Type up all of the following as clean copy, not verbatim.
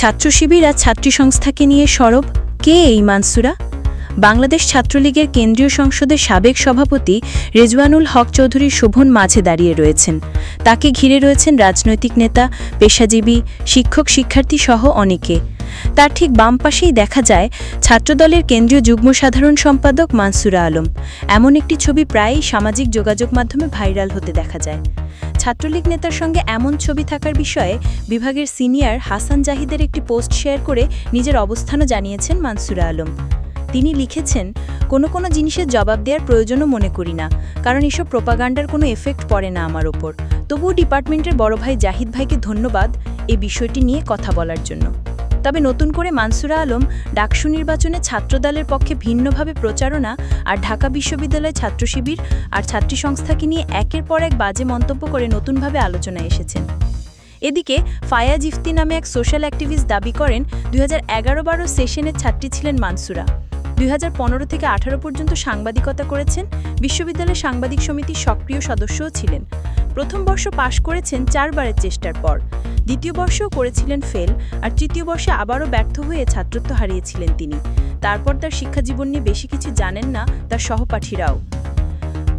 ছাত্র শিবির আর ছাত্রী সংস্থাকে নিয়ে সরব কে এই মানসুরা? বাংলাদেশ ছাত্রলীগের কেন্দ্রীয় সংসদের সাবেক সভাপতি রেজওয়ানুল হক চৌধুরী শোভন মাঝে দাঁড়িয়ে রয়েছেন। তাকে ঘিরে রয়েছেন রাজনৈতিক নেতা, পেশাজীবী, শিক্ষক, শিক্ষার্থী সহ অনেকে। তার ঠিক বাম পাশেই দেখা যায় ছাত্রদলের কেন্দ্রীয় যুগ্ম সাধারণ সম্পাদক মানসুরা আলম। এমন একটি ছবি প্রায়ই সামাজিক যোগাযোগ মাধ্যমে ভাইরাল হতে দেখা যায়। ছাত্রলীগ নেতার সঙ্গে এমন ছবি থাকার বিষয়ে বিভাগের সিনিয়র হাসান জাহিদের একটি পোস্ট শেয়ার করে নিজের অবস্থানও জানিয়েছেন মানসুরা আলম। তিনি লিখেছেন, কোনো জিনিসের জবাব দেওয়ার প্রয়োজনও মনে করি না, কারণ এসব প্রোপাগান্ডার কোনো এফেক্ট পড়ে না আমার ওপর। তবুও ডিপার্টমেন্টের বড় ভাই জাহিদ ভাইকে ধন্যবাদ এই বিষয়টি নিয়ে কথা বলার জন্য। তবে নতুন করে মানসুরা আলম ডাকসু নির্বাচনে ছাত্রদলের পক্ষে ভিন্নভাবে প্রচারণা আর ঢাকা বিশ্ববিদ্যালয় ছাত্র শিবির আর ছাত্রী সংস্থাকে নিয়ে একের পর এক বাজে মন্তব্য করে নতুনভাবে আলোচনায় এসেছেন। এদিকে ফায়াজ ইফতি নামে এক সোশ্যাল অ্যাক্টিভিস্ট দাবি করেন 2011-12 সেশনের ছাত্রী ছিলেন মানসুরা। 2015 থেকে 18 পর্যন্ত সাংবাদিকতা করেছেন, বিশ্ববিদ্যালয় সাংবাদিক সমিতির সক্রিয় সদস্যও ছিলেন। প্রথম বর্ষ পাশ করেছেন 4 বারের চেষ্টার পর, দ্বিতীয় বর্ষও করেছিলেন ফেল, আর তৃতীয় বর্ষে আবারও ব্যর্থ হয়ে ছাত্রত্ব হারিয়েছিলেন তিনি। তারপর তার শিক্ষাজীবন নিয়ে বেশি কিছু জানেন না তার সহপাঠীরাও।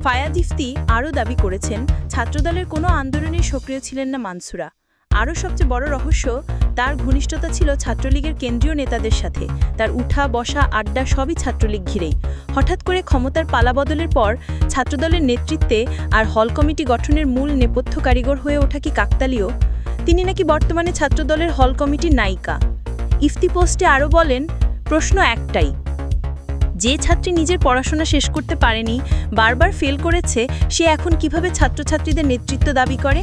ফায়াজ ইফতি আরও দাবি করেছেন ছাত্রদলের কোনো আন্দোলনে সক্রিয় ছিলেন না মানসুরা। আরও সবচেয়ে বড় রহস্য, তার ঘনিষ্ঠতা ছিল ছাত্রলীগের কেন্দ্রীয় নেতাদের সাথে। তার উঠা বসা আড্ডা সবই ছাত্রলীগ ঘিরেই। হঠাৎ করে ক্ষমতার পালাবদলের পর ছাত্রদলের নেতৃত্বে আর হল কমিটি গঠনের মূল নেপথ্য কারিগর হয়ে ওঠা কি কাকতালীয়? তিনি নাকি বর্তমানে ছাত্রদলের হল কমিটির নায়িকা। ইফতি পোস্টে আরও বলেন, প্রশ্ন একটাই, যে ছাত্রী নিজের পড়াশোনা শেষ করতে পারেনি, বারবার ফেল করেছে, সে এখন কিভাবে ছাত্রছাত্রীদের নেতৃত্ব দাবি করে?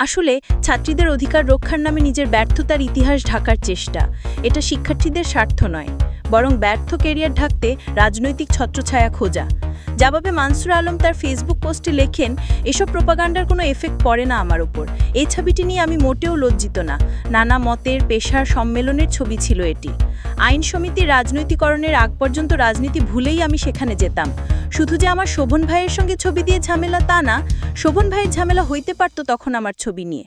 আসলে ছাত্রীদের অধিকার রক্ষার নামে নিজের ব্যর্থতার ইতিহাস ঢাকার চেষ্টা। এটা শিক্ষার্থীদের স্বার্থ নয়, বরং ব্যর্থ ক্যারিয়ার ঢাকতে রাজনৈতিক ছত্রছায়া খোঁজা। জবাবে মানসুরা আলম তার ফেসবুক পোস্টে লেখেন, এসব প্রোপাগান্ডার কোনো এফেক্ট পড়ে না আমার ওপর। এই ছবিটি নিয়ে আমি মোটেও লজ্জিত না। নানা মতের, পেশার সম্মেলনের ছবি ছিল এটি। আইন সমিতির রাজনৈতিকরণের আগ পর্যন্ত রাজনীতি ভুলেই আমি সেখানে যেতাম। শুধু যে আমার শোভন ভাইয়ের সঙ্গে ছবি দিয়ে ঝামেলা তা না, শোভন ভাইয়ের ঝামেলা হইতে পারত তখন আমার ছবি নিয়ে।